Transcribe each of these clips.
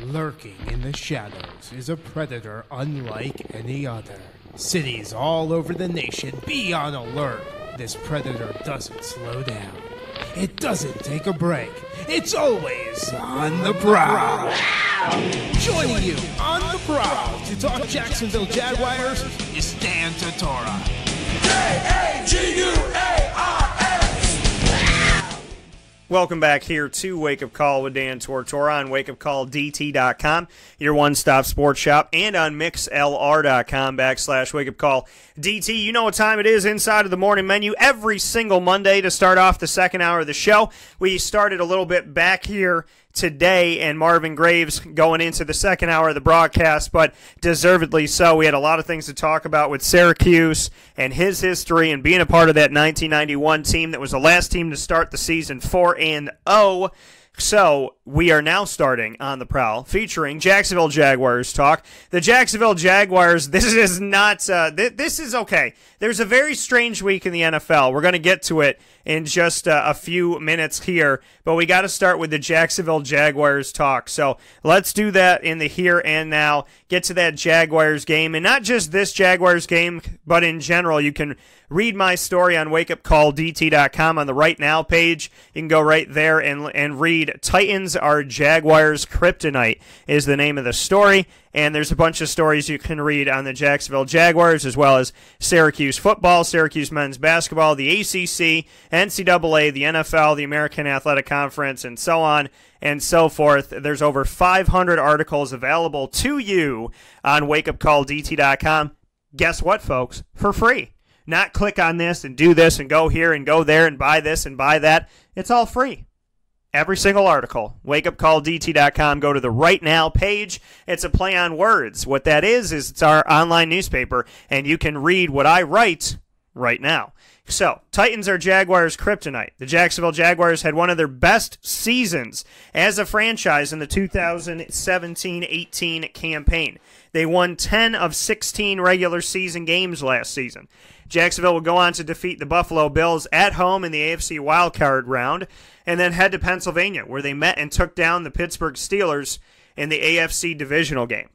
Lurking in the shadows is a predator unlike any other. Cities all over the nation be on alert. This predator doesn't slow down. It doesn't take a break. It's always on the prowl. Joining you on the prowl to talk Jacksonville Jaguars is Dan Tortora. Jaguars! Welcome back here to Wake Up Call with Dan Tortora on wakeupcalldt.com, your one-stop sports shop, and on mixlr.com/wakeupcalldt. You know what time it is inside of the morning menu every single Monday to start off the second hour of the show. We started a little bit back here today, and Marvin Graves going into the second hour of the broadcast, but deservedly so. We had a lot of things to talk about with Syracuse and his history and being a part of that 1991 team that was the last team to start the season 4-0. So we are now starting on the prowl, featuring Jacksonville Jaguars talk. The Jacksonville Jaguars, this is not, this is okay. There's a very strange week in the NFL. We're going to get to it in just a few minutes here, but we got to start with the Jacksonville Jaguars talk. So let's do that in the here and now, get to that Jaguars game, and not just this Jaguars game, but in general. You can read my story on wakeupcalldt.com on the Right Now page. You can go right there and read Titans are Jaguars Kryptonite is the name of the story. And there's a bunch of stories you can read on the Jacksonville Jaguars, as well as Syracuse football, Syracuse men's basketball, the ACC, NCAA, the NFL, the American Athletic Conference, and so on and so forth. There's over 500 articles available to you on wakeupcalldt.com. Guess what, folks? For free. Not click on this and do this and go here and go there and buy this and buy that. It's all free. Every single article, wakeupcalldt.com, go to the Right Now page. It's a play on words. What that is it's our online newspaper, and you can read what I write right now. So, Titans are Jaguars Kryptonite. The Jacksonville Jaguars had one of their best seasons as a franchise in the 2017-18 campaign. They won 10 of 16 regular season games last season. Jacksonville will go on to defeat the Buffalo Bills at home in the AFC wildcard round, and then head to Pennsylvania, where they met and took down the Pittsburgh Steelers in the AFC divisional game.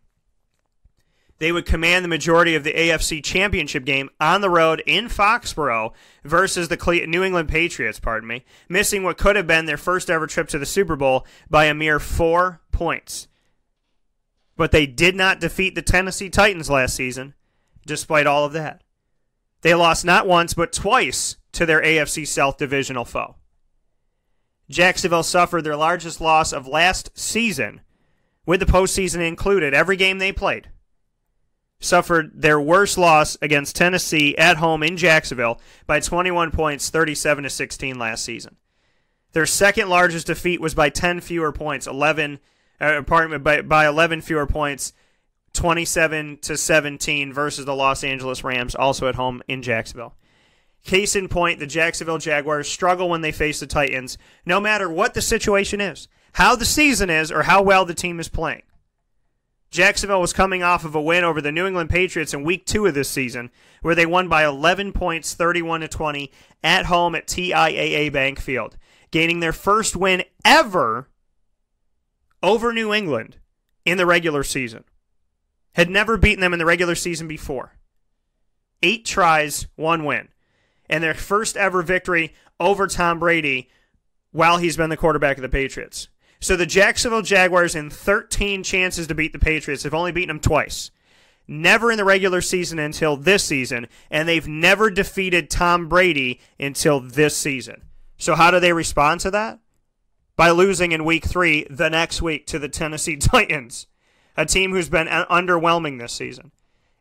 They would command the majority of the AFC championship game on the road in Foxborough versus the New England Patriots, missing what could have been their first ever trip to the Super Bowl by a mere 4 points. But they did not defeat the Tennessee Titans last season, despite all of that. They lost not once, but twice to their AFC South divisional foe. Jacksonville suffered their largest loss of last season, with the postseason included, every game they played. Suffered their worst loss against Tennessee at home in Jacksonville by 21 points, 37-16 last season. Their second largest defeat was by 10 fewer points, by 11 fewer points, 27-17 versus the Los Angeles Rams, also at home in Jacksonville. Case in point, the Jacksonville Jaguars struggle when they face the Titans, no matter what the situation is, how the season is, or how well the team is playing. Jacksonville was coming off of a win over the New England Patriots in Week 2 of this season, where they won by 11 points, 31-20, at home at TIAA Bank Field, gaining their first win ever over New England in the regular season. Had never beaten them in the regular season before. 8 tries, 1 win. And their first ever victory over Tom Brady while he's been the quarterback of the Patriots. So the Jacksonville Jaguars, in 13 chances to beat the Patriots, have only beaten them twice. Never in the regular season until this season, and they've never defeated Tom Brady until this season. So how do they respond to that? By losing in Week 3 the next week to the Tennessee Titans, a team who's been underwhelming this season.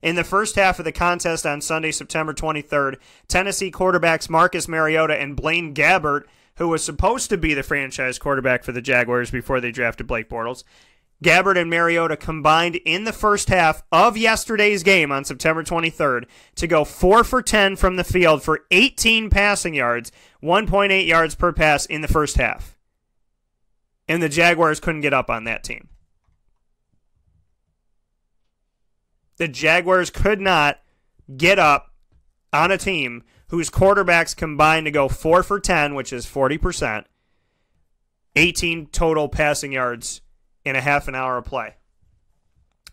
In the first half of the contest on Sunday, September 23rd, Tennessee quarterbacks Marcus Mariota and Blaine Gabbert, who was supposed to be the franchise quarterback for the Jaguars before they drafted Blake Bortles, Gabbert and Mariota combined in the first half of yesterday's game on September 23rd to go 4 for 10 from the field for 18 passing yards, 1.8 yards per pass in the first half. And the Jaguars couldn't get up on that team. The Jaguars could not get up on a team whose quarterbacks combined to go 4 for 10, which is 40%, 18 total passing yards in a half an hour of play.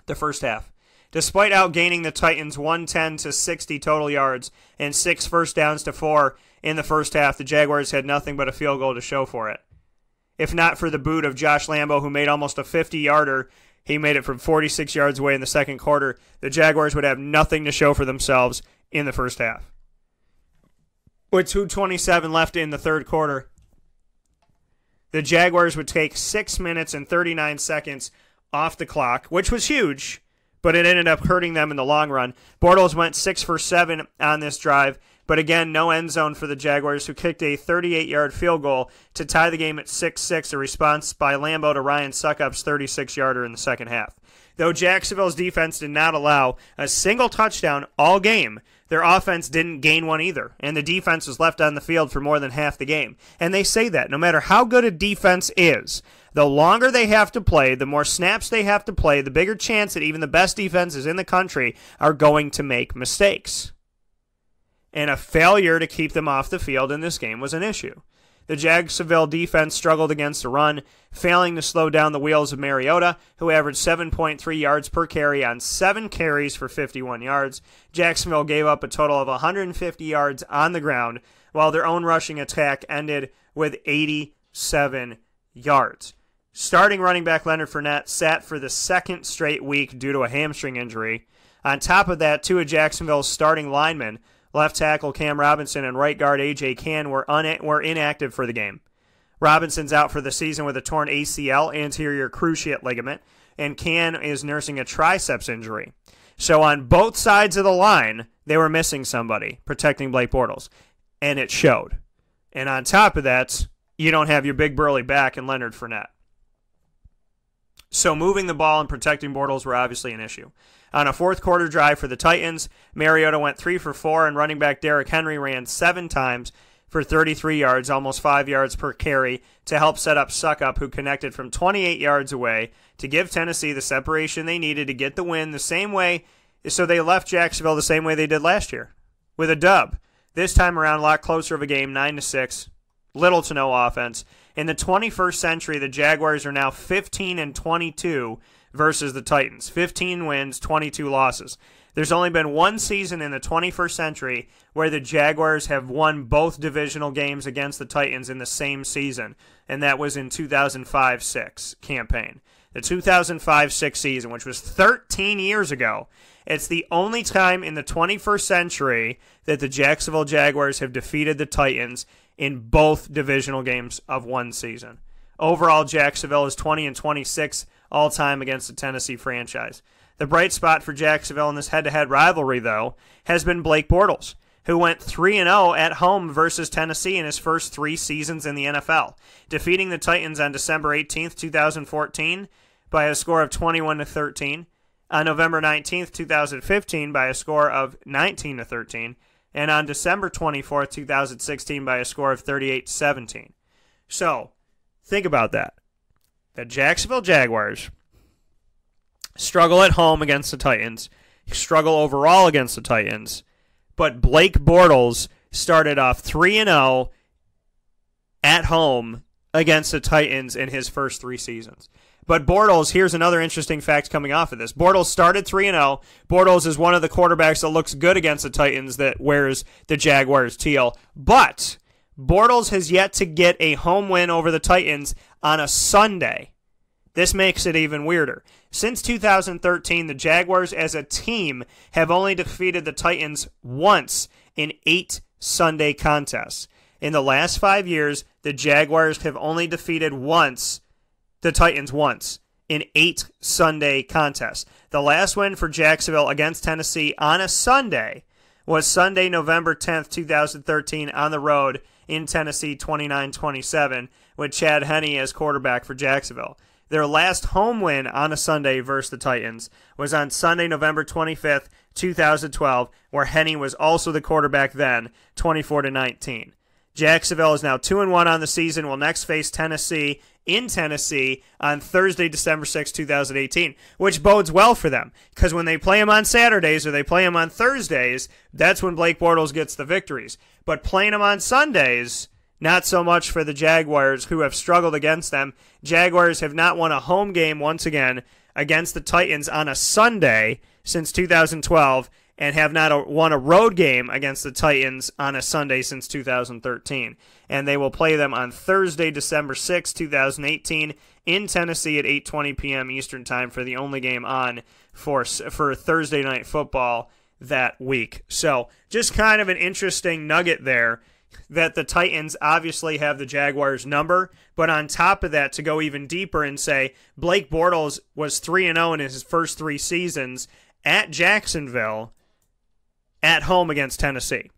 The first half. Despite outgaining the Titans 110 to 60 total yards and 6 first downs to 4 in the first half, the Jaguars had nothing but a field goal to show for it. If not for the boot of Josh Lambo, who made almost a 50-yarder, he made it from 46 yards away in the second quarter, the Jaguars would have nothing to show for themselves in the first half. With 2:27 left in the third quarter, the Jaguars would take 6 minutes and 39 seconds off the clock, which was huge, but it ended up hurting them in the long run. Bortles went 6 for 7 on this drive, but again, no end zone for the Jaguars, who kicked a 38-yard field goal to tie the game at 6-6, a response by Lambo to Ryan Succop's 36-yarder in the second half. Though Jacksonville's defense did not allow a single touchdown all game, their offense didn't gain one either, and the defense was left on the field for more than half the game. And they say that no matter how good a defense is, the longer they have to play, the more snaps they have to play, the bigger chance that even the best defenses in the country are going to make mistakes. And a failure to keep them off the field in this game was an issue. The Jacksonville defense struggled against the run, failing to slow down the wheels of Mariota, who averaged 7.3 yards per carry on 7 carries for 51 yards. Jacksonville gave up a total of 150 yards on the ground, while their own rushing attack ended with 87 yards. Starting running back Leonard Fournette sat for the second straight week due to a hamstring injury. On top of that, 2 of Jacksonville's starting linemen, left tackle Cam Robinson and right guard A.J. Cann, were inactive for the game. Robinson's out for the season with a torn ACL, anterior cruciate ligament, and Cann is nursing a triceps injury. So on both sides of the line, they were missing somebody protecting Blake Bortles, and it showed. And on top of that, you don't have your big burly back in Leonard Fournette. So moving the ball and protecting Bortles were obviously an issue. On a fourth quarter drive for the Titans, Mariota went 3 for 4, and running back Derrick Henry ran 7 times for 33 yards, almost 5 yards per carry, to help set up Succop, who connected from 28 yards away to give Tennessee the separation they needed to get the win the same way. So they left Jacksonville the same way they did last year, with a dub. This time around, a lot closer of a game, 9-6, little to no offense. In the 21st century, the Jaguars are now 15-22 versus the Titans. 15 wins, 22 losses. There's only been one season in the 21st century where the Jaguars have won both divisional games against the Titans in the same season, and that was in 2005-06 campaign. The 2005-06 season, which was 13 years ago. It's the only time in the 21st century that the Jacksonville Jaguars have defeated the Titans in both divisional games of one season. Overall, Jacksonville is 20-26 all-time against the Tennessee franchise. The bright spot for Jacksonville in this head-to-head rivalry, though, has been Blake Bortles, who went 3-0 at home versus Tennessee in his first 3 seasons in the NFL, defeating the Titans on December 18th, 2014 by a score of 21-13, on November 19th, 2015 by a score of 19-13, and on December 24th, 2016 by a score of 38-17. So, think about that. The Jacksonville Jaguars struggle at home against the Titans, struggle overall against the Titans, but Blake Bortles started off 3-0 at home against the Titans in his first 3 seasons. But Bortles, here's another interesting fact coming off of this. Bortles started 3-0. Bortles is one of the quarterbacks that looks good against the Titans that wears the Jaguars teal. But Bortles has yet to get a home win over the Titans on a Sunday. This makes it even weirder. Since 2013, the Jaguars as a team have only defeated the Titans once in 8 Sunday contests. In the last 5 years, the Jaguars have only defeated the Titans once in 8 Sunday contests. The last win for Jacksonville against Tennessee on a Sunday was Sunday, November 10th, 2013 on the road in Tennessee, 29-27, with Chad Henne as quarterback for Jacksonville. Their last home win on a Sunday versus the Titans was on Sunday, November 25th, 2012, where Henne was also the quarterback then, 24-19. Jacksonville is now 2-1 on the season, will next face Tennessee in Tennessee on Thursday, December 6, 2018, which bodes well for them, because when they play them on Saturdays or they play them on Thursdays, that's when Blake Bortles gets the victories. But playing them on Sundays, Not so much for the Jaguars, who have struggled against them. Jaguars have not won a home game once again against the Titans on a Sunday since 2012, and have not won a road game against the Titans on a Sunday since 2013. And they will play them on Thursday, December 6, 2018, in Tennessee at 8:20 p.m. Eastern Time for the only game on for Thursday Night Football that week. So just kind of an interesting nugget there, that the Titans obviously have the Jaguars' number, but on top of that, to go even deeper and say Blake Bortles was 3-0 in his first 3 seasons at Jacksonville, at home against Tennessee.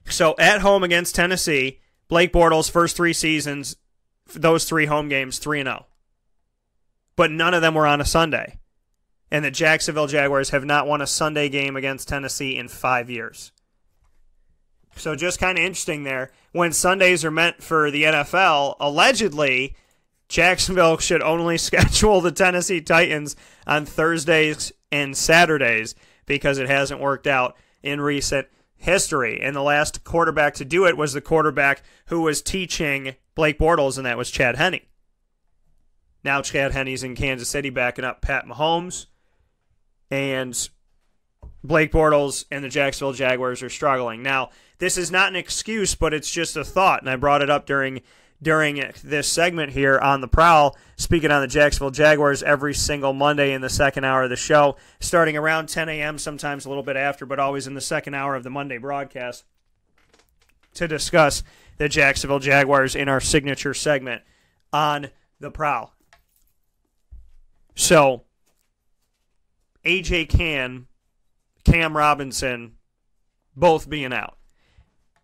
So at home against Tennessee, Blake Bortles' first 3 seasons, those 3 home games, 3-0. But none of them were on a Sunday. And the Jacksonville Jaguars have not won a Sunday game against Tennessee in 5 years. So just kind of interesting there. When Sundays are meant for the NFL, allegedly, Jacksonville should only schedule the Tennessee Titans on Thursdays and Saturdays because it hasn't worked out in recent history. And the last quarterback to do it was the quarterback who was teaching Blake Bortles, and that was Chad Henne. Now Chad Henne's in Kansas City backing up Pat Mahomes, and Blake Bortles and the Jacksonville Jaguars are struggling. Now, this is not an excuse, but it's just a thought, and I brought it up during this segment here on the Prowl, speaking on the Jacksonville Jaguars every single Monday in the second hour of the show, starting around 10 a.m., sometimes a little bit after, but always in the second hour of the Monday broadcast, to discuss the Jacksonville Jaguars in our signature segment on the Prowl. So, A.J. Cann, Cam Robinson, both being out.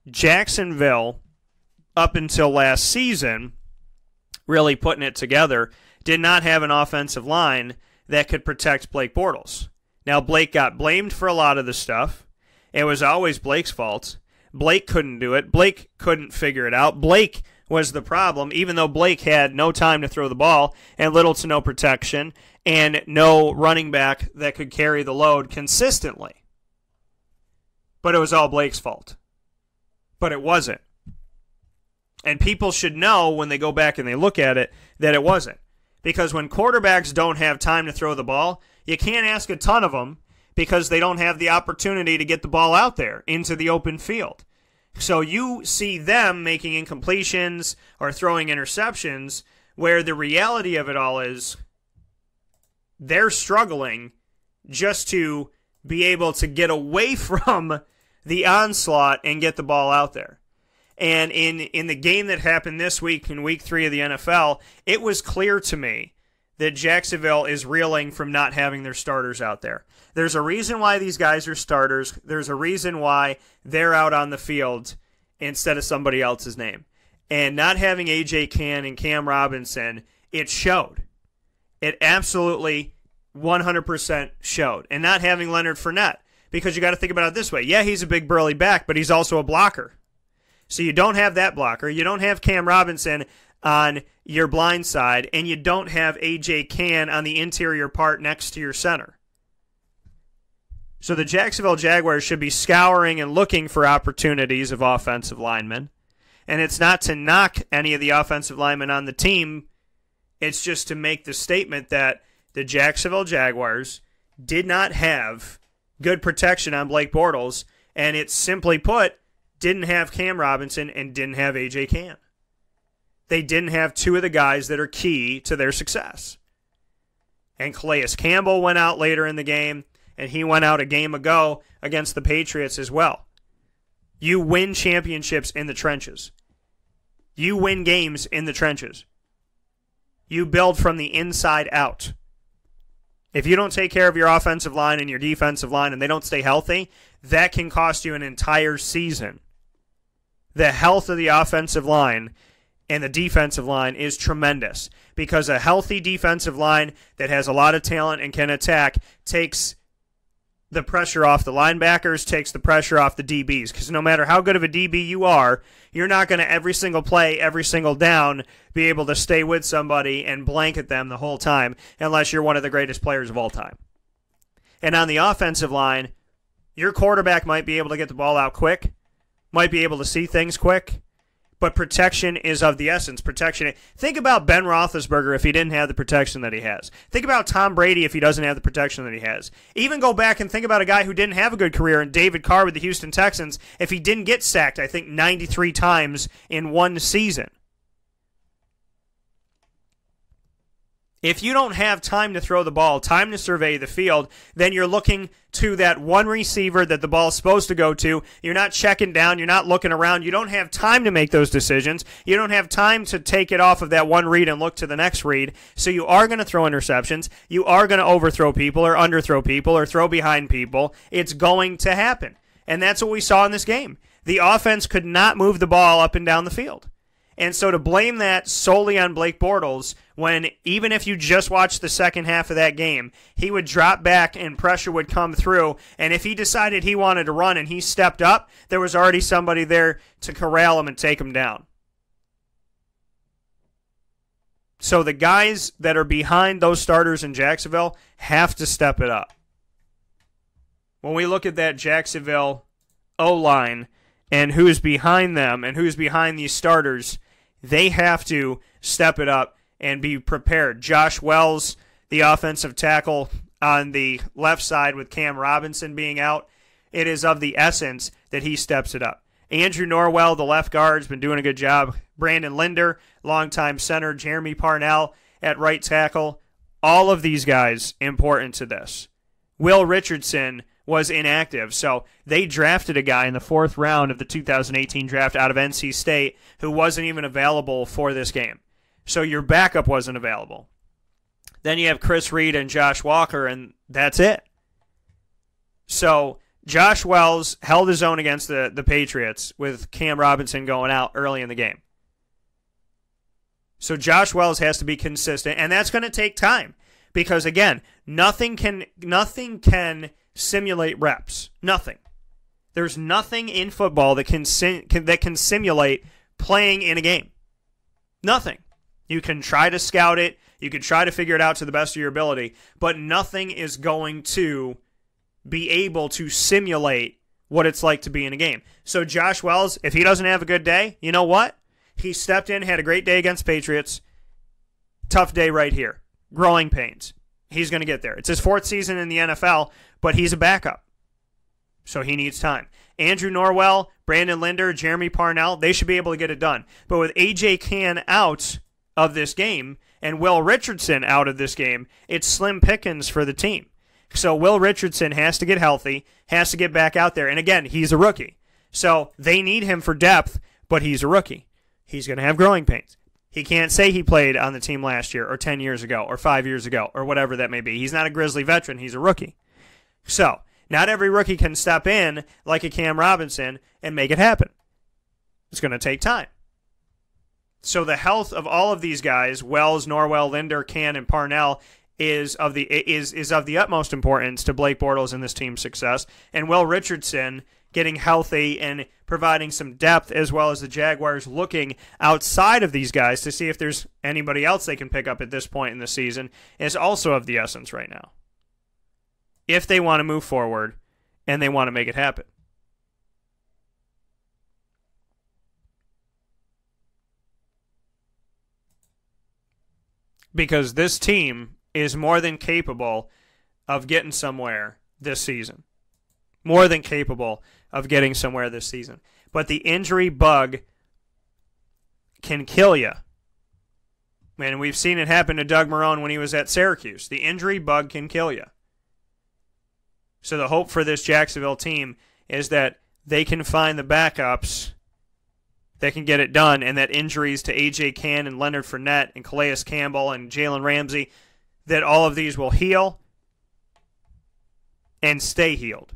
Jacksonville, up until last season, really putting it together, did not have an offensive line that could protect Blake Bortles. Now, Blake got blamed for a lot of the stuff. It was always Blake's fault. Blake couldn't do it. Blake couldn't figure it out. Blake was the problem, even though Blake had no time to throw the ball and little to no protection and no running back that could carry the load consistently. But it was all Blake's fault. But it wasn't. And people should know when they go back and they look at it that it wasn't. Because when quarterbacks don't have time to throw the ball, you can't ask a ton of them because they don't have the opportunity to get the ball out there into the open field. So you see them making incompletions or throwing interceptions where the reality of it all is they're struggling just to be able to get away from the onslaught and get the ball out there. And in the game that happened this week, in week 3 of the NFL, it was clear to me that Jacksonville is reeling from not having their starters out there. There's a reason why these guys are starters. There's a reason why they're out on the field instead of somebody else's name. And not having A.J. Cann and Cam Robinson, it showed. It absolutely 100% showed. And not having Leonard Fournette, because you got to think about it this way. Yeah, he's a big burly back, but he's also a blocker. So you don't have that blocker. You don't have Cam Robinson on your blind side, and you don't have A.J. Cann on the interior part next to your center. So the Jacksonville Jaguars should be scouring and looking for opportunities of offensive linemen. And it's not to knock any of the offensive linemen on the team. It's just to make the statement that the Jacksonville Jaguars did not have good protection on Blake Bortles, and it's simply put, didn't have Cam Robinson and didn't have A.J. Cann. They didn't have 2 of the guys that are key to their success. And Calais Campbell went out later in the game, and he went out a game ago against the Patriots as well. You win championships in the trenches. You win games in the trenches. You build from the inside out. If you don't take care of your offensive line and your defensive line and they don't stay healthy, that can cost you an entire season. The health of the offensive line and the defensive line is tremendous because a healthy defensive line that has a lot of talent and can attack takes the pressure off the linebackers, takes the pressure off the DBs, because no matter how good of a DB you are, you're not going to every single play, every single down, be able to stay with somebody and blanket them the whole time unless you're one of the greatest players of all time. And on the offensive line, your quarterback might be able to get the ball out quick, might be able to see things quick, but protection is of the essence. Protection. Think about Ben Roethlisberger if he didn't have the protection that he has. Think about Tom Brady if he doesn't have the protection that he has. Even go back and think about a guy who didn't have a good career in David Carr with the Houston Texans if he didn't get sacked, I think, 93 times in one season. If you don't have time to throw the ball, time to survey the field, then you're looking to that one receiver that the ball's supposed to go to. You're not checking down. You're not looking around. You don't have time to make those decisions. You don't have time to take it off of that one read and look to the next read. So you are going to throw interceptions. You are going to overthrow people or underthrow people or throw behind people. It's going to happen. And that's what we saw in this game. The offense could not move the ball up and down the field. And so to blame that solely on Blake Bortles, when even if you just watched the second half of that game, he would drop back and pressure would come through, and if he decided he wanted to run and he stepped up, there was already somebody there to corral him and take him down. So the guys that are behind those starters in Jacksonville have to step it up. When we look at that Jacksonville O-line and who's behind them and who's behind these starters, they have to step it up and be prepared. Josh Wells, the offensive tackle on the left side with Cam Robinson being out, it is of the essence that he steps it up. Andrew Norwell, the left guard, has been doing a good job. Brandon Linder, longtime center. Jeremy Parnell at right tackle. All of these guys important to this. Will Richardson was inactive, so they drafted a guy in the 4th round of the 2018 draft out of NC State who wasn't even available for this game. So your backup wasn't available. Then you have Chris Reed and Josh Walker, and that's it. So Josh Wells held his own against the Patriots with Cam Robinson going out early in the game. So Josh Wells has to be consistent, and that's going to take time because, again, nothing can simulate reps. Nothing. There's nothing in football that can simulate playing in a game. Nothing. You can try to scout it. You can try to figure it out to the best of your ability, but nothing is going to be able to simulate what it's like to be in a game. So Josh Wells, if he doesn't have a good day, you know what? He stepped in, had a great day against Patriots. Tough day right here. Growing pains. He's going to get there. It's his 4th season in the NFL, but he's a backup. So he needs time. Andrew Norwell, Brandon Linder, Jeremy Parnell, they should be able to get it done. But with A.J. Cann out of this game and Will Richardson out of this game, it's slim pickings for the team. So Will Richardson has to get healthy, has to get back out there. And again, he's a rookie. So they need him for depth, but he's a rookie. He's going to have growing pains. He can't say he played on the team last year or 10 years ago or 5 years ago or whatever that may be. He's not a Grizzly veteran. He's a rookie. So not every rookie can step in like a Cam Robinson and make it happen. It's going to take time. So the health of all of these guys, Wells, Norwell, Linder, Cann, and Parnell, is of the utmost importance to Blake Bortles and this team's success. And Will Richardson getting healthy and providing some depth, as well as the Jaguars looking outside of these guys to see if there's anybody else they can pick up at this point in the season, is also of the essence right now. If they want to move forward and they want to make it happen. Because this team is more than capable of getting somewhere this season. More than capable of getting somewhere this season. But the injury bug can kill you. And we've seen it happen to Doug Marrone when he was at Syracuse. The injury bug can kill you. So the hope for this Jacksonville team is that they can find the backups that can get it done, and that injuries to A.J. Cann and Leonard Fournette and Calais Campbell and Jalen Ramsey, that all of these will heal and stay healed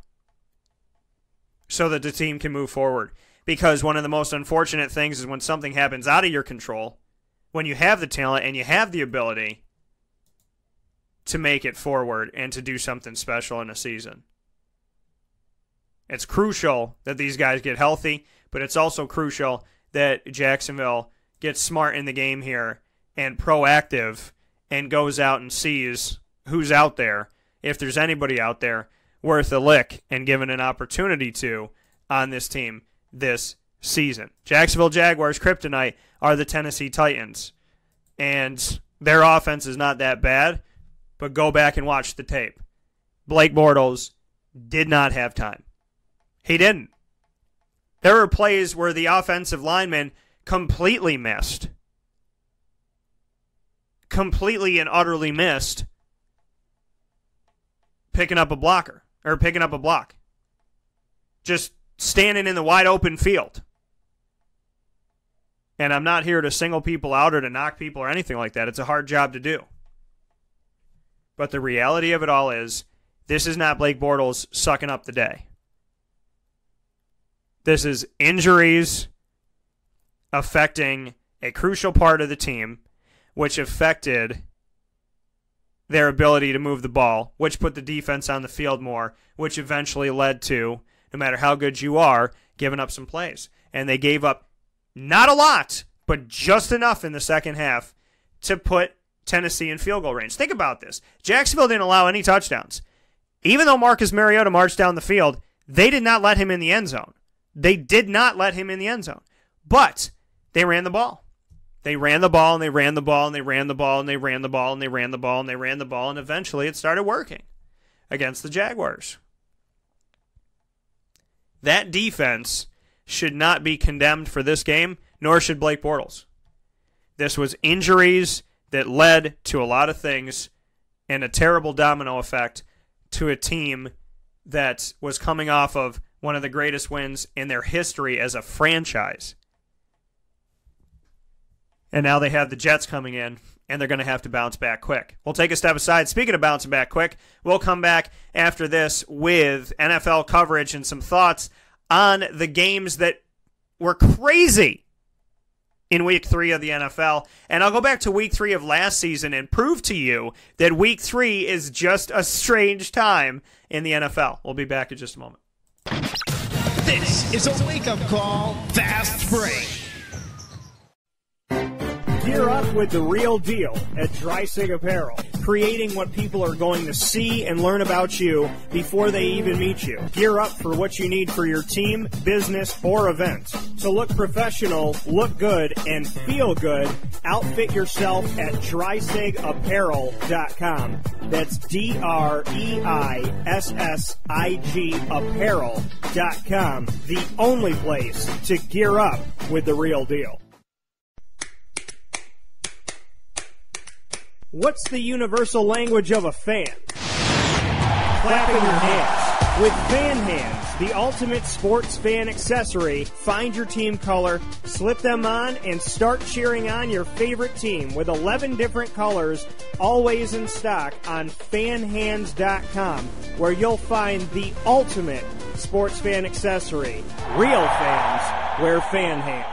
so that the team can move forward. Because one of the most unfortunate things is when something happens out of your control, when you have the talent and you have the ability to make it forward and to do something special in a season. It's crucial that these guys get healthy, but it's also crucial that Jacksonville gets smart in the game here and proactive and goes out and sees who's out there, if there's anybody out there worth a lick and given an opportunity to on this team this season. Jacksonville Jaguars kryptonite are the Tennessee Titans. And their offense is not that bad, but go back and watch the tape. Blake Bortles did not have time. He didn't. There were plays where the offensive lineman completely missed. Completely and utterly missed picking up a blocker, or picking up a block. Just standing in the wide open field. And I'm not here to single people out or to knock people or anything like that. It's a hard job to do. But the reality of it all is, this is not Blake Bortles sucking up the day. This is injuries affecting a crucial part of the team, which affected their ability to move the ball, which put the defense on the field more, which eventually led to, no matter how good you are, giving up some plays. And they gave up not a lot, but just enough in the second half to put Tennessee in field goal range. Think about this. Jacksonville didn't allow any touchdowns. Even though Marcus Mariota marched down the field, they did not let him in the end zone. They did not let him in the end zone. But they ran the ball. They ran the ball, and they ran the ball, and they ran the ball, and they ran the ball, and they ran the ball, and they ran the ball, and eventually it started working against the Jaguars. That defense should not be condemned for this game, nor should Blake Bortles. This was injuries that led to a lot of things and a terrible domino effect to a team that was coming off of one of the greatest wins in their history as a franchise. And now they have the Jets coming in, and they're going to have to bounce back quick. We'll take a step aside. Speaking of bouncing back quick, we'll come back after this with NFL coverage and some thoughts on the games that were crazy in Week 3 of the NFL. And I'll go back to Week 3 of last season and prove to you that Week 3 is just a strange time in the NFL. We'll be back in just a moment. This is a wake-up call, fast break. Gear up with the real deal at Dry-Sig Apparel, creating what people are going to see and learn about you before they even meet you. Gear up for what you need for your team, business, or event. To look professional, look good, and feel good, outfit yourself at DrySigApparel.com. That's DREISSIG Apparel.com. The only place to gear up with the real deal. What's the universal language of a fan? Clapping your hands. With Fan Hands, the ultimate sports fan accessory, find your team color, slip them on, and start cheering on your favorite team with 11 different colors, always in stock on fanhands.com, where you'll find the ultimate sports fan accessory. Real fans wear Fan Hands.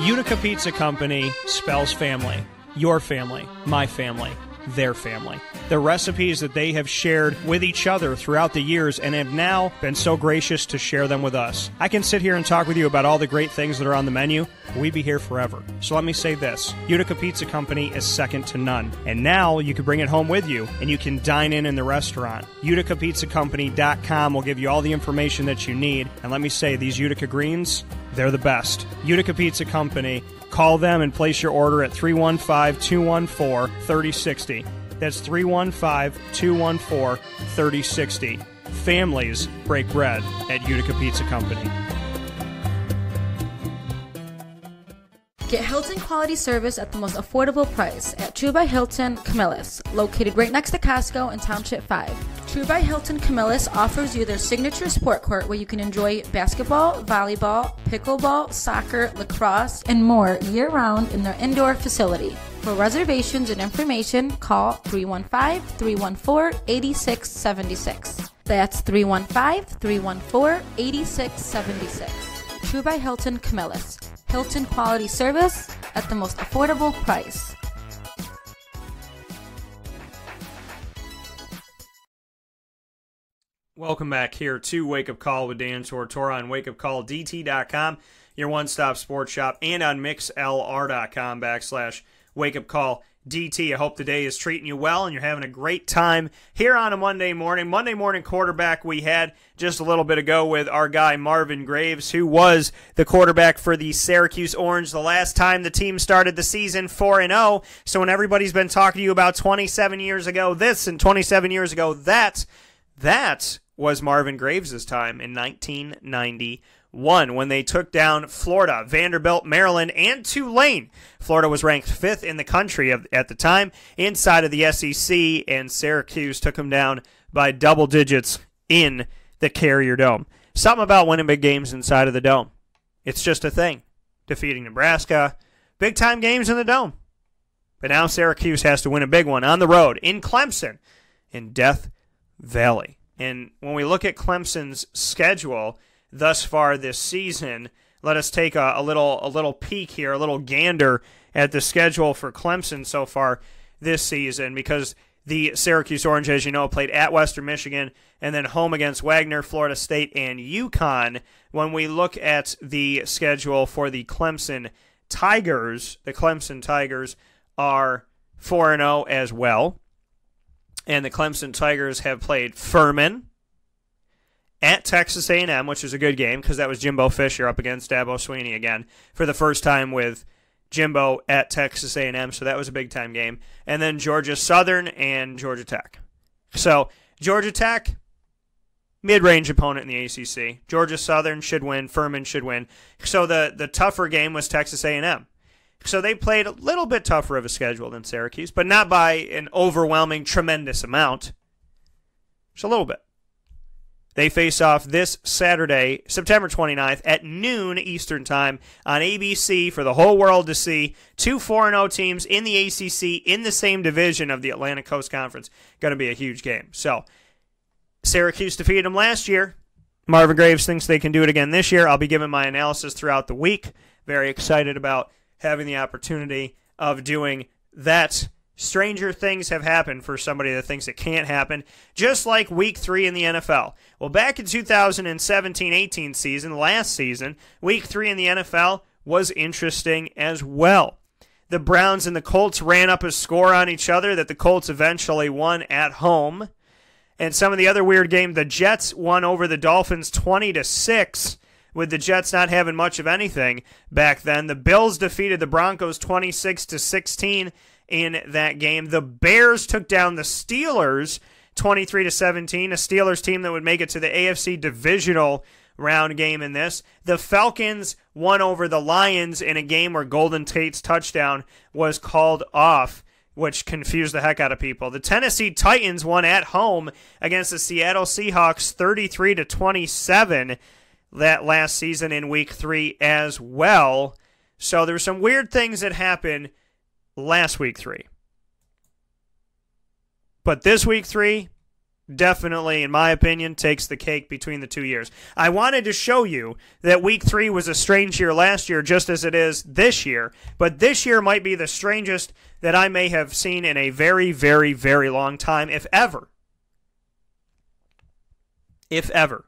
Utica Pizza Company spells family. Your family, my family, their family. The recipes that they have shared with each other throughout the years and have now been so gracious to share them with us. I can sit here and talk with you about all the great things that are on the menu. We'd be here forever. So let me say this. Utica Pizza Company is second to none. And now you can bring it home with you and you can dine in the restaurant. UticaPizzaCompany.com will give you all the information that you need. And let me say, these Utica greens, they're the best. Utica Pizza Company. Call them and place your order at 315-214-3060. That's 315-214-3060. Families break bread at Utica Pizza Company. Get Hilton quality service at the most affordable price at True by Hilton Camillus, located right next to Costco in Township 5. True by Hilton Camillus offers you their signature sport court where you can enjoy basketball, volleyball, pickleball, soccer, lacrosse, and more year-round in their indoor facility. For reservations and information, call 315-314-8676. That's 315-314-8676. True by Hilton Camillus. Hilton quality service at the most affordable price. Welcome back here to Wake Up Call with Dan Tortora on wakeupcalldt.com, your one-stop sports shop, and on mixlr.com Wake Up Call DT. I hope the day is treating you well and you're having a great time here on a Monday morning. Monday morning quarterback we had just a little bit ago with our guy Marvin Graves, who was the quarterback for the Syracuse Orange the last time the team started the season 4-0. So when everybody's been talking to you about 27 years ago this and 27 years ago that was Marvin Graves' time in 1991 when they took down Florida, Vanderbilt, Maryland, and Tulane. Florida was ranked 5th in the country at the time inside of the SEC, and Syracuse took them down by double digits in the Carrier Dome. Something about winning big games inside of the Dome. It's just a thing. Defeating Nebraska, big-time games in the Dome. But now Syracuse has to win a big one on the road in Clemson in Death Valley. And when we look at Clemson's schedule thus far this season, let us take a little peek here, a little gander at the schedule for Clemson so far this season, because the Syracuse Orange, as you know, played at Western Michigan and then home against Wagner, Florida State, and UConn. When we look at the schedule for the Clemson Tigers are 4-0 as well. And the Clemson Tigers have played Furman, at Texas A&M, which is a good game because that was Jimbo Fisher up against Dabo Swinney again for the first time with Jimbo at Texas A&M, so that was a big-time game. And then Georgia Southern and Georgia Tech. So Georgia Tech, mid-range opponent in the ACC. Georgia Southern should win. Furman should win. So the tougher game was Texas A&M. So they played a little bit tougher of a schedule than Syracuse, but not by an overwhelming, tremendous amount. Just a little bit. They face off this Saturday, September 29th at noon Eastern Time on ABC for the whole world to see. 2 4-0 teams in the ACC in the same division of the Atlantic Coast Conference. Going to be a huge game. So, Syracuse defeated them last year. Marvin Graves thinks they can do it again this year. I'll be giving my analysis throughout the week. Very excited about having the opportunity of doing that. Stranger things have happened for somebody that thinks it can't happen, just like Week 3 in the NFL. Well, back in 2017-18 season, last season, Week 3 in the NFL was interesting as well. The Browns and the Colts ran up a score on each other that the Colts eventually won at home. And some of the other weird games, the Jets won over the Dolphins 20-6, with the Jets not having much of anything back then. The Bills defeated the Broncos 26-16. In that game, the Bears took down the Steelers 23-17, a Steelers team that would make it to the AFC divisional round game in this. The Falcons won over the Lions in a game where Golden Tate's touchdown was called off, which confused the heck out of people. The Tennessee Titans won at home against the Seattle Seahawks 33-27 that last season in Week 3 as well. So there were some weird things that happened last Week 3. But this Week 3 definitely, in my opinion, takes the cake between the 2 years. I wanted to show you that Week 3 was a strange year last year, just as it is this year. But this year might be the strangest that I may have seen in a very, very, very long time, if ever. If ever.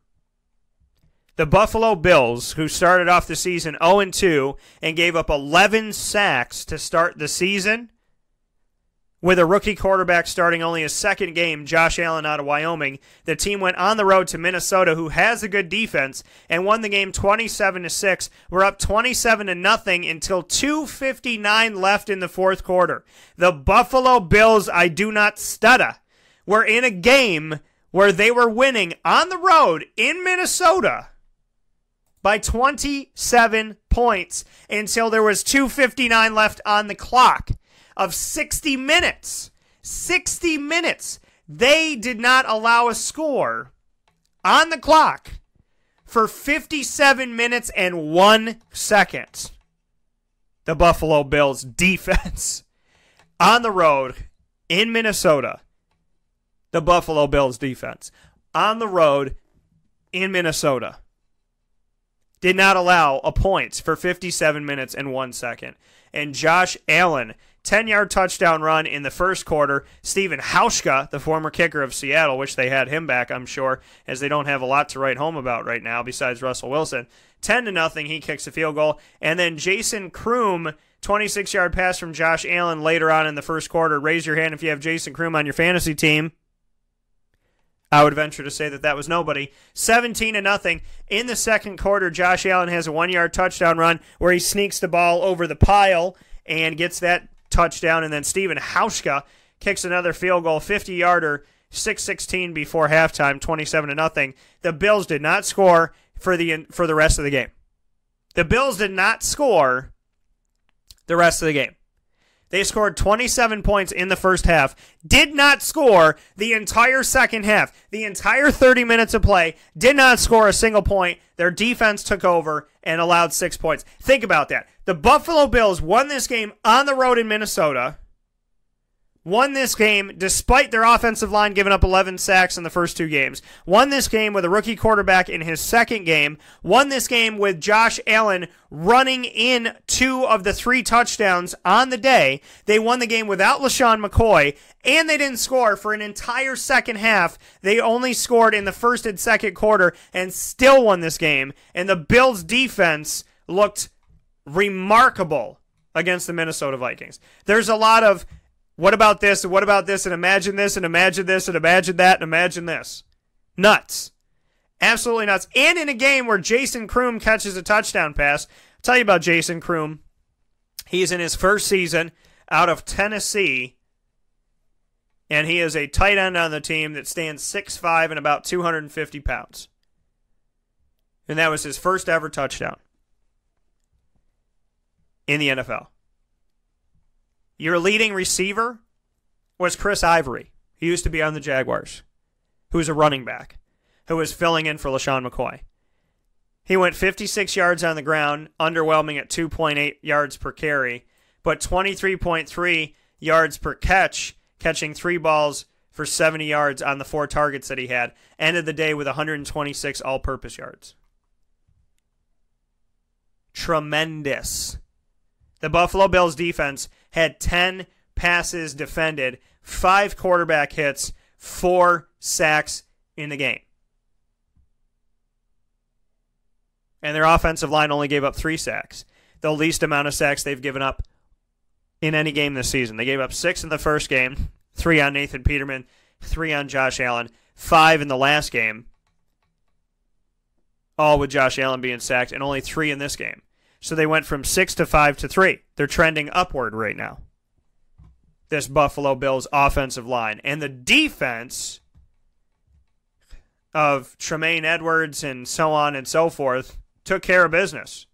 The Buffalo Bills, who started off the season 0-2 and gave up 11 sacks to start the season, with a rookie quarterback starting only his second game, Josh Allen out of Wyoming, the team went on the road to Minnesota, who has a good defense, and won the game 27-6. We're up 27-0 until 2:59 left in the fourth quarter. The Buffalo Bills, I do not stutter, were in a game where they were winning on the road in Minnesota by 27 points until there was 2:59 left on the clock of 60 minutes. 60 minutes. They did not allow a score on the clock for 57 minutes and 1 second. The Buffalo Bills defense on the road in Minnesota. The Buffalo Bills defense on the road in Minnesota did not allow a point for 57 minutes and 1 second. And Josh Allen, 10-yard touchdown run in the first quarter. Stephen Hauschka, the former kicker of Seattle, wish they had him back, I'm sure, as they don't have a lot to write home about right now besides Russell Wilson. 10-0, he kicks a field goal. And then Jason Kroom 26-yard pass from Josh Allen later on in the first quarter. Raise your hand if you have Jason Kroom on your fantasy team. I would venture to say that was nobody. 17-0. In the second quarter, Josh Allen has a 1-yard touchdown run where he sneaks the ball over the pile and gets that touchdown. And then Steven Hauschka kicks another field goal, 50-yarder, 6:16 before halftime, 27-0. The Bills did not score for the rest of the game. The Bills did not score the rest of the game. They scored 27 points in the first half, did not score the entire second half. The entire 30 minutes of play, did not score a single point. Their defense took over and allowed 6 points. Think about that. The Buffalo Bills won this game on the road in Minnesota. Won this game despite their offensive line giving up 11 sacks in the first 2 games. Won this game with a rookie quarterback in his second game. Won this game with Josh Allen running in 2 of the 3 touchdowns on the day. They won the game without LaShawn McCoy, and they didn't score for an entire second half. They only scored in the first and second quarter and still won this game. And the Bills' defense looked remarkable against the Minnesota Vikings. There's a lot of what about this, and what about this, and imagine this, and imagine this, and imagine that, and imagine this. Nuts. Absolutely nuts. And in a game where Jason Kroom catches a touchdown pass. I'll tell you about Jason Kroom. He's in his first season out of Tennessee, and he is a tight end on the team that stands 6'5" and about 250 pounds. And that was his first ever touchdown in the NFL. Your leading receiver was Chris Ivory. He used to be on the Jaguars, who was a running back, who was filling in for LaShawn McCoy. He went 56 yards on the ground, underwhelming at 2.8 yards per carry, but 23.3 yards per catch, catching 3 balls for 70 yards on the 4 targets that he had. Ended the day with 126 all-purpose yards. Tremendous. The Buffalo Bills defense had 10 passes defended, 5 quarterback hits, 4 sacks in the game. And their offensive line only gave up 3 sacks, the least amount of sacks they've given up in any game this season. They gave up 6 in the first game, 3 on Nathan Peterman, 3 on Josh Allen, 5 in the last game, all with Josh Allen being sacked, and only 3 in this game. So they went from 6 to 5 to 3. They're trending upward right now, this Buffalo Bills offensive line. And the defense of Tremaine Edwards and so on and so forth took care of business.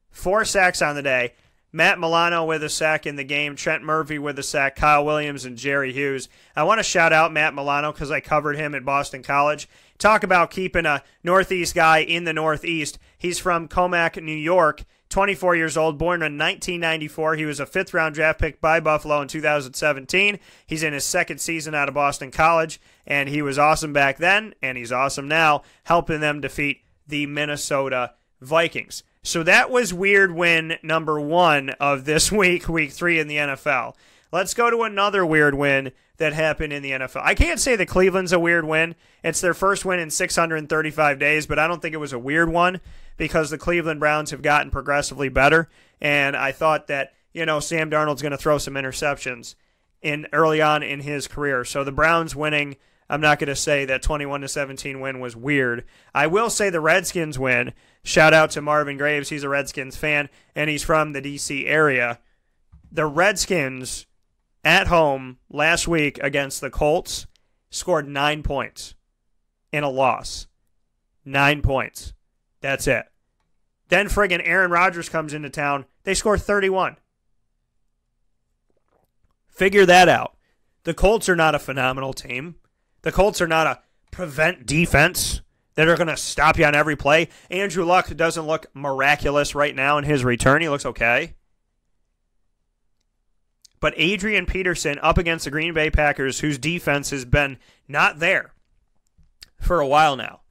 4 sacks on the day. Matt Milano with a sack in the game. Trent Murphy with a sack. Kyle Williams and Jerry Hughes. I want to shout out Matt Milano because I covered him at Boston College. Talk about keeping a Northeast guy in the Northeast. He's from Comac, New York, 24 years old, born in 1994. He was a 5th-round draft pick by Buffalo in 2017. He's in his 2nd season out of Boston College, and he was awesome back then, and he's awesome now, helping them defeat the Minnesota Vikings. So that was weird win number 1 of this week, week 3 in the NFL. Let's go to another weird win that happened in the NFL. I can't say that Cleveland's a weird win. It's their first win in 635 days, but I don't think it was a weird one because the Cleveland Browns have gotten progressively better, and I thought that, Sam Darnold's going to throw some interceptions early on in his career. So the Browns winning, I'm not going to say that 21-17 win was weird. I will say the Redskins win. Shout out to Marvin Graves. He's a Redskins fan, and he's from the D.C. area. The Redskins at home last week against the Colts scored 9 points in a loss. 9 points. That's it. Then friggin' Aaron Rodgers comes into town. They score 31. Figure that out. The Colts are not a phenomenal team. The Colts are not a prevent defense that are going to stop you on every play. Andrew Luck doesn't look miraculous right now in his return. He looks okay. But Adrian Peterson up against the Green Bay Packers, whose defense has been not there for a while now.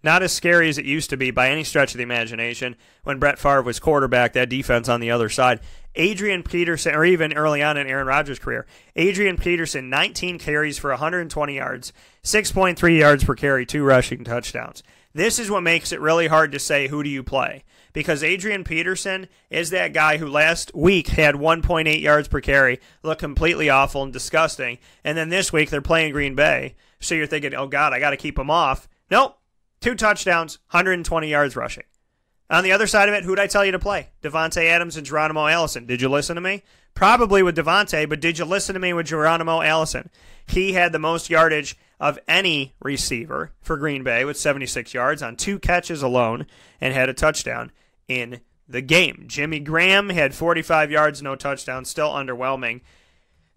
Not as scary as it used to be by any stretch of the imagination when Brett Favre was quarterback, that defense on the other side. Adrian Peterson, or even early on in Aaron Rodgers' career, Adrian Peterson, 19 carries for 120 yards, 6.3 yards per carry, 2 rushing touchdowns. This is what makes it really hard to say who do you play. because Adrian Peterson is that guy who last week had 1.8 yards per carry, looked completely awful and disgusting, and then this week they're playing Green Bay, so you're thinking, oh God, I got to keep him off. Nope, 2 touchdowns, 120 yards rushing. On the other side of it, who'd I tell you to play? Devontae Adams and Geronimo Allison. Did you listen to me? Probably with Devontae, but did you listen to me with Geronimo Allison? He had the most yardage of any receiver for Green Bay with 76 yards on 2 catches alone and had a touchdown in the game. Jimmy Graham had 45 yards, no touchdown, still underwhelming.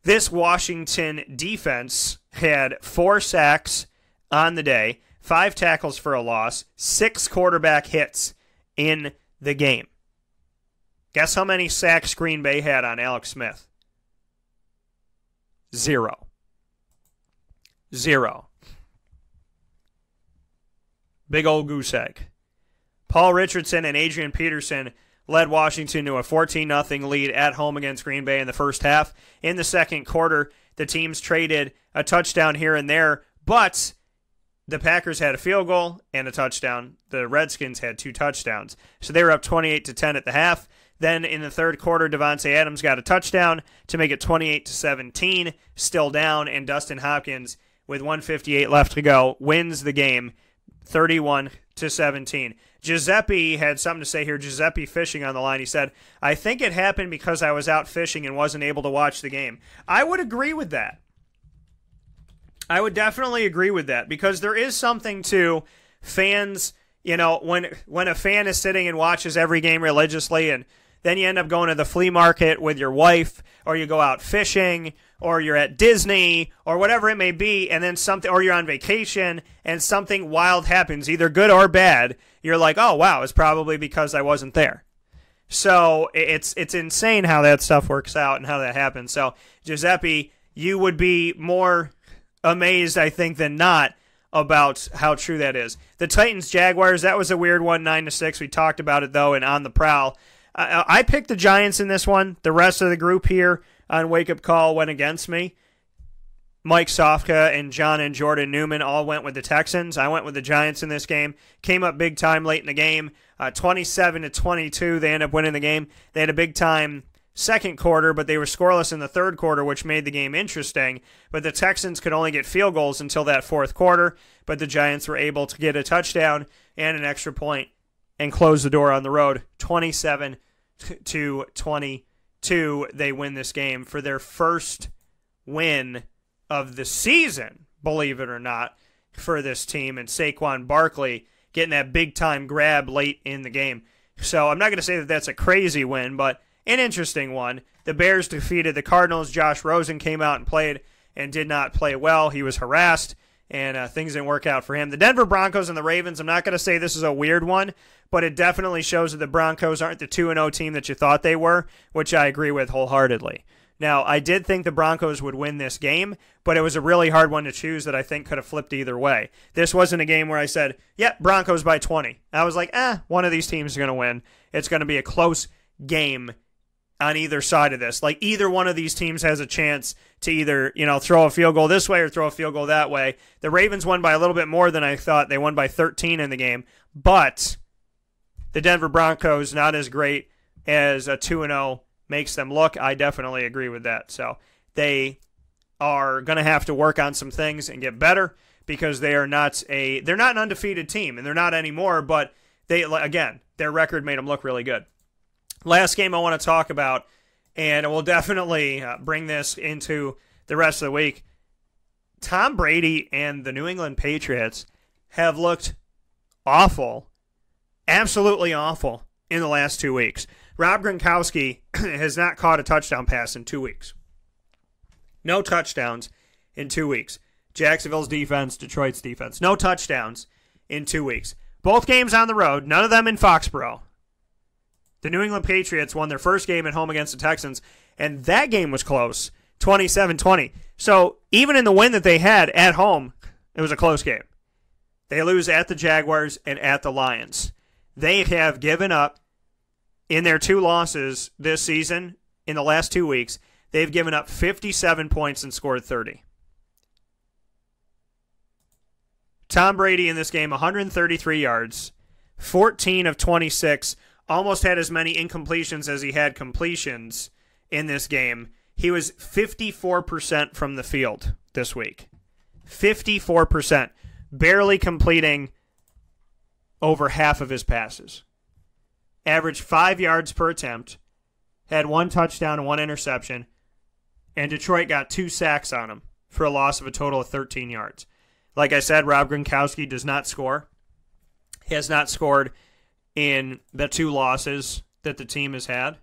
This Washington defense had 4 sacks on the day, 5 tackles for a loss, 6 quarterback hits in the game. Guess how many sacks Green Bay had on Alex Smith? 0. 0. Big old goose egg. Paul Richardson and Adrian Peterson led Washington to a 14-0 lead at home against Green Bay in the first half. In the second quarter, the teams traded a touchdown here and there, but the Packers had a field goal and a touchdown. The Redskins had 2 touchdowns. So they were up 28-10 at the half. Then in the third quarter, Devontae Adams got a touchdown to make it 28-17, still down, and Dustin Hopkins, with 1:58 left to go, wins the game 31-17. Giuseppe had something to say here. Giuseppe Fishing on the line. He said, I think it happened because I was out fishing and wasn't able to watch the game. I would agree with that. I would definitely agree with that, because there is something to fans, you know, when a fan is sitting and watches every game religiously, and then you end up going to the flea market with your wife, or you go out fishing, or you're at Disney, or whatever it may be, and then something, or you're on vacation, and something wild happens, either good or bad, you're like, oh, wow, it's probably because I wasn't there. So it's insane how that stuff works out and how that happens. So, Giuseppe, you would be more amazed, I think, than not about how true that is. The Titans Jaguars, that was a weird one, 9-6. We talked about it though, and on the Prowl. I picked the Giants in this one. The rest of the group here on Wake Up Call went against me. Mike Sofka and John and Jordan Newman all went with the Texans. I went with the Giants in this game. Came up big time late in the game. 27-22, they ended up winning the game. They had a big time second quarter, but they were scoreless in the third quarter, which made the game interesting. But the Texans could only get field goals until that fourth quarter, but the Giants were able to get a touchdown and an extra point and close the door on the road. 27-22, they win this game for their first win of the season, believe it or not, for this team, and Saquon Barkley getting that big-time grab late in the game. So I'm not going to say that that's a crazy win, but an interesting one. The Bears defeated the Cardinals. Josh Rosen came out and played and did not play well. He was harassed, and things didn't work out for him. The Denver Broncos and the Ravens, I'm not going to say this is a weird one, but it definitely shows that the Broncos aren't the 2-0 team that you thought they were, which I agree with wholeheartedly. Now, I did think the Broncos would win this game, but it was a really hard one to choose that I think could have flipped either way. This wasn't a game where I said, yeah, Broncos by 20. I was like, one of these teams is going to win. It's going to be a close game on either side of this. Like, either one of these teams has a chance to either, throw a field goal this way or throw a field goal that way. The Ravens won by a little bit more than I thought. They won by 13 in the game, but the Denver Broncos, not as great as a 2-0 makes them look. I definitely agree with that. So they are going to have to work on some things and get better, because they're not an undefeated team, and they're not anymore, but their record made them look really good. Last game I want to talk about, and we'll definitely bring this into the rest of the week. Tom Brady and the New England Patriots have looked awful, absolutely awful, in the last 2 weeks. Rob Gronkowski has not caught a touchdown pass in 2 weeks. No touchdowns in 2 weeks. Jacksonville's defense, Detroit's defense. No touchdowns in 2 weeks. Both games on the road, none of them in Foxborough. The New England Patriots won their first game at home against the Texans, and that game was close, 27-20. So even in the win that they had at home, it was a close game. They lose at the Jaguars and at the Lions. They have given up, in their 2 losses this season, in the last 2 weeks, they've given up 57 points and scored 30. Tom Brady in this game, 133 yards, 14 of 26, almost had as many incompletions as he had completions in this game. He was 54% from the field this week. 54%. Barely completing over half of his passes. Averaged 5 yards per attempt. Had 1 touchdown and 1 interception. And Detroit got 2 sacks on him for a loss of a total of 13 yards. Like I said, Rob Gronkowski does not score. He has not scored in the 2 losses that the team has had.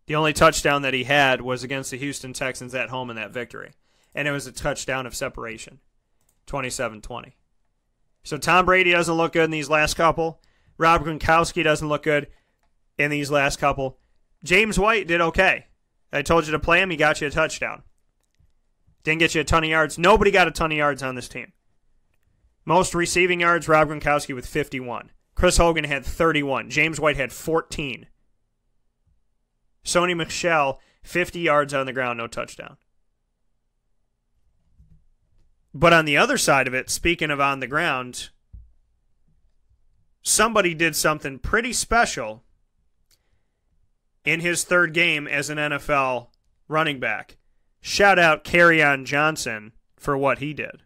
The only touchdown that he had was against the Houston Texans at home in that victory. And it was a touchdown of separation, 27-20. So Tom Brady doesn't look good in these last couple. Rob Gronkowski doesn't look good in these last couple. James White did okay. I told you to play him. He got you a touchdown. Didn't get you a ton of yards. Nobody got a ton of yards on this team. Most receiving yards, Rob Gronkowski with 51. Chris Hogan had 31. James White had 14. Sony Michel, 50 yards on the ground, no touchdown. But on the other side of it, speaking of on the ground, somebody did something pretty special in his 3rd game as an NFL running back. Shout out Kerryon Johnson for what he did.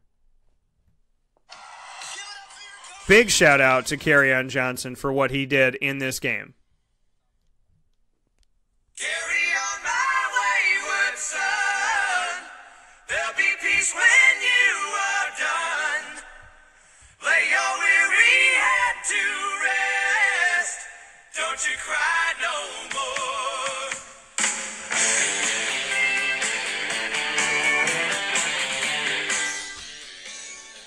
Big shout out to Kerryon Johnson for what he did in this game. Carry on my wayward son. There'll be peace when you are done. Lay your weary head to rest. Don't you cry no more.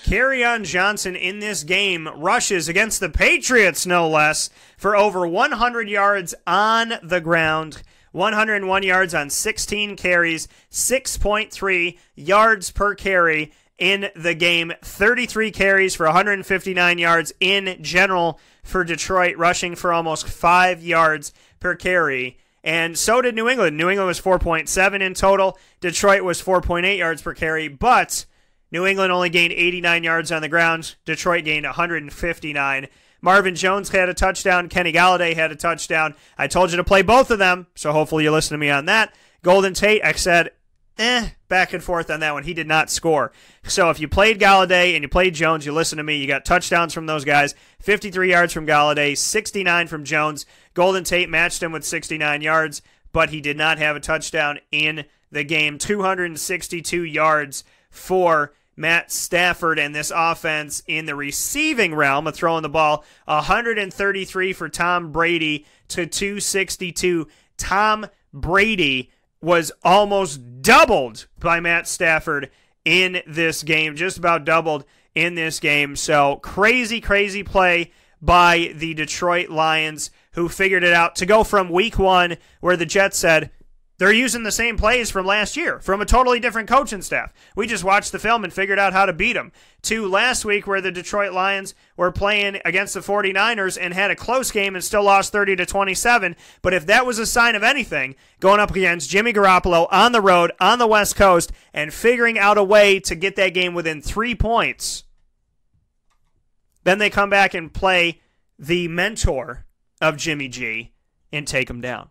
Kerryon Johnson in this game rushes against the Patriots, no less, for over 100 yards on the ground. 101 yards on 16 carries, 6.3 yards per carry in the game. 33 carries for 159 yards in general for Detroit, rushing for almost 5 yards per carry. And so did New England. New England was 4.7 in total. Detroit was 4.8 yards per carry, but New England only gained 89 yards on the ground. Detroit gained 159. Marvin Jones had a touchdown. Kenny Galladay had a touchdown. I told you to play both of them, so hopefully you listen to me on that. Golden Tate, I said, back and forth on that one. He did not score. So if you played Galladay and you played Jones, you listen to me. You got touchdowns from those guys. 53 yards from Galladay, 69 from Jones. Golden Tate matched him with 69 yards, but he did not have a touchdown in the game. 262 yards for Matt Stafford and this offense in the receiving realm of throwing the ball. 133 for Tom Brady to 262. Tom Brady was almost doubled by Matt Stafford in this game, just about doubled in this game. So crazy, crazy play by the Detroit Lions, who figured it out to go from week 1 where the Jets said, they're using the same plays from last year, from a totally different coaching staff. We just watched the film and figured out how to beat them. To last week where the Detroit Lions were playing against the 49ers and had a close game and still lost 30-27. But if that was a sign of anything, going up against Jimmy Garoppolo on the road, on the West Coast, and figuring out a way to get that game within 3 points, then they come back and play the mentor of Jimmy G and take him down.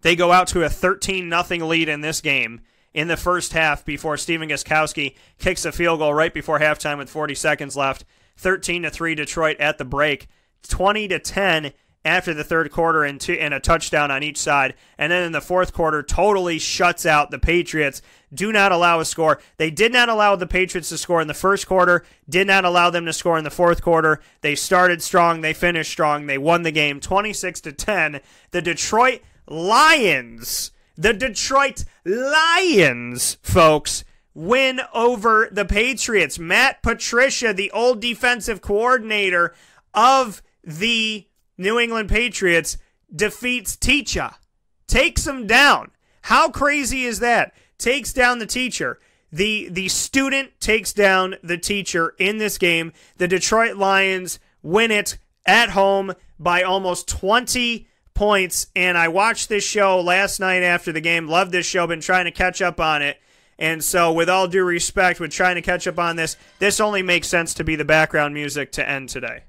They go out to a 13-0 lead in this game in the first half before Stephen Gostkowski kicks a field goal right before halftime with 40 seconds left. 13-3 Detroit at the break. 20-10 after the third quarter and a touchdown on each side. And then in the fourth quarter, totally shuts out the Patriots. Do not allow a score. They did not allow the Patriots to score in the first quarter. Did not allow them to score in the fourth quarter. They started strong. They finished strong. They won the game 26-10. The Detroit Lions, folks, win over the Patriots. Matt Patricia, the old defensive coordinator of the New England Patriots, defeats Teacher. Takes him down. How crazy is that? Takes down the teacher. The student takes down the teacher in this game. The Detroit Lions win it at home by almost 20 points, and I watched this show last night after the game. Loved this show. Been trying to catch up on it. And so, with all due respect, with trying to catch up on this, this only makes sense to be the background music to end today.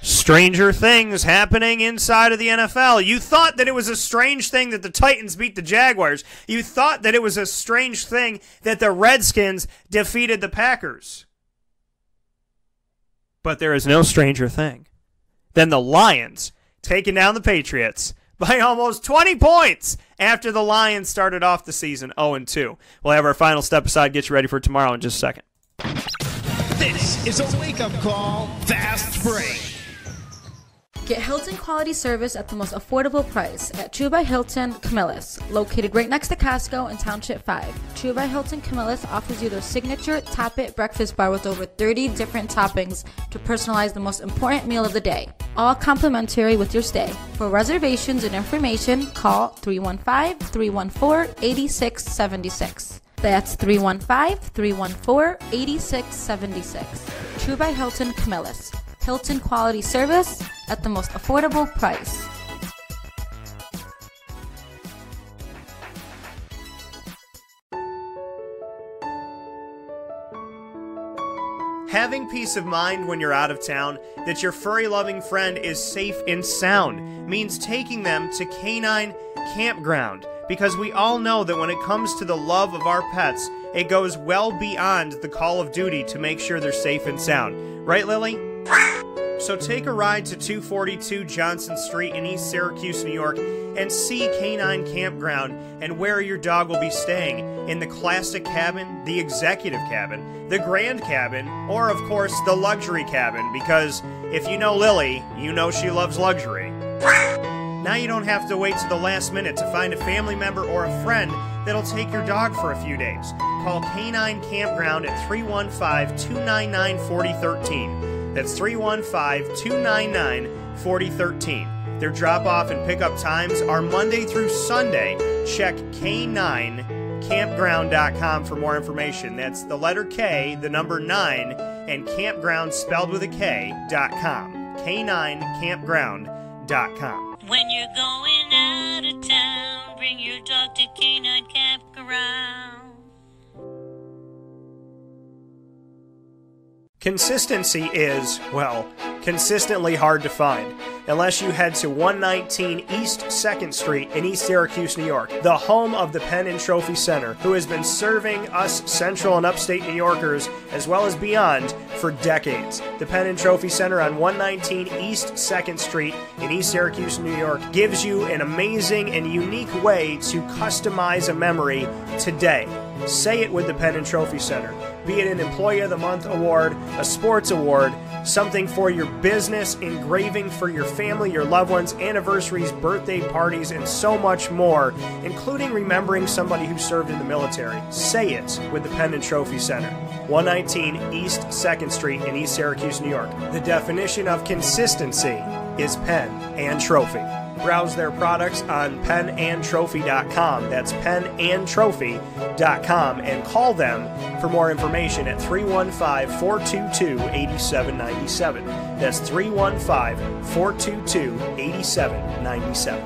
Stranger things happening inside of the NFL. You thought that it was a strange thing that the Titans beat the Jaguars. You thought that it was a strange thing that the Redskins defeated the Packers. But there is no stranger thing than the Lions taking down the Patriots by almost 20 points after the Lions started off the season 0-2. We'll have our final step aside, get you ready for tomorrow in just a second. This is a wake-up call, fast break. Get Hilton quality service at the most affordable price at True by Hilton Camillus, located right next to Costco in Township 5. True by Hilton Camillus offers you their signature Top It breakfast bar with over 30 different toppings to personalize the most important meal of the day. All complimentary with your stay. For reservations and information, call 315-314-8676. That's 315-314-8676. True by Hilton Camillus. Hilton quality service at the most affordable price. Having peace of mind when you're out of town that your furry-loving friend is safe and sound means taking them to Canine Campground, because we all know that when it comes to the love of our pets, it goes well beyond the call of duty to make sure they're safe and sound. Right, Lily? So take a ride to 242 Johnson Street in East Syracuse, New York, and see Canine Campground and where your dog will be staying in the classic cabin, the executive cabin, the grand cabin, or of course the luxury cabin, because if you know Lily, you know she loves luxury. Now you don't have to wait to the last minute to find a family member or a friend that'll take your dog for a few days. Call Canine Campground at 315-299-4013. That's 315-299-4013. Their drop-off and pickup times are Monday through Sunday. Check K9campground.com for more information. That's the letter K, the number 9, and campground spelled with a K.com. K9campground.com. When you're going out of town, bring your dog to Canine Campground. Consistency is, well, consistently hard to find, unless you head to 119 East 2nd Street in East Syracuse, New York, the home of the Pen and Trophy Center, who has been serving us Central and Upstate New Yorkers, as well as beyond, for decades. The Pen and Trophy Center on 119 East 2nd Street in East Syracuse, New York, gives you an amazing and unique way to customize a memory today. Say it with the Pen and Trophy Center. Be it an Employee of the Month award, a sports award, something for your business, engraving for your family, your loved ones, anniversaries, birthday parties, and so much more, including remembering somebody who served in the military. Say it with the Pen and Trophy Center. 119 East 2nd Street in East Syracuse, New York. The definition of consistency is pen and trophy. Browse their products on penandtrophy.com. That's penandtrophy.com, and call them for more information at 315-422-8797. That's 315-422-8797.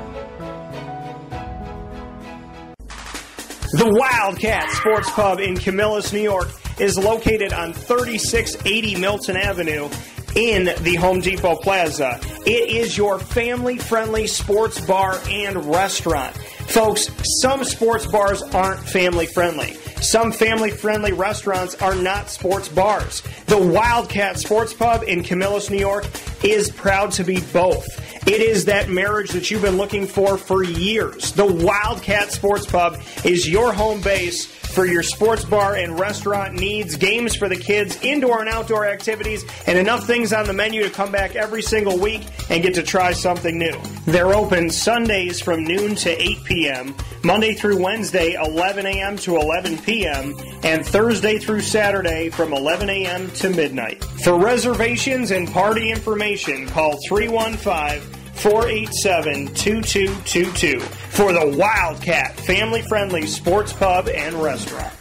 The Wildcat Sports Pub in Camillus, New York is located on 3680 Milton Avenue in the Home Depot Plaza. It is your family-friendly sports bar and restaurant. Folks, some sports bars aren't family-friendly. Some family-friendly restaurants are not sports bars. The Wildcat Sports Pub in Camillus, New York is proud to be both. It is that marriage that you've been looking for years. The Wildcat Sports Pub is your home base for your sports bar and restaurant needs, games for the kids, indoor and outdoor activities, and enough things on the menu to come back every single week and get to try something new. They're open Sundays from noon to 8 p.m., Monday through Wednesday, 11 a.m. to 11 p.m., and Thursday through Saturday from 11 a.m. to midnight. For reservations and party information, call 315-487-2222 for the Wildcat family-friendly sports pub and restaurant.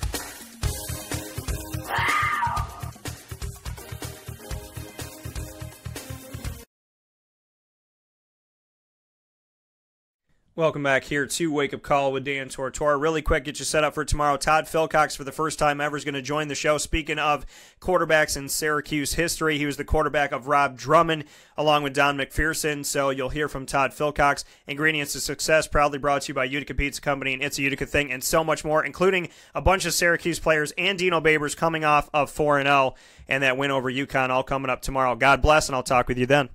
Welcome back here to Wake Up Call with Dan Tortora. Really quick, get you set up for tomorrow. Todd Philcox, for the first time ever, is going to join the show. Speaking of quarterbacks in Syracuse history, he was the quarterback of Rob Drummond along with Don McPherson. So you'll hear from Todd Philcox. Ingredients to Success, proudly brought to you by Utica Pizza Company and It's a Utica Thing, and so much more, including a bunch of Syracuse players and Dino Babers coming off of 4-0 and that win over UConn, all coming up tomorrow. God bless, and I'll talk with you then.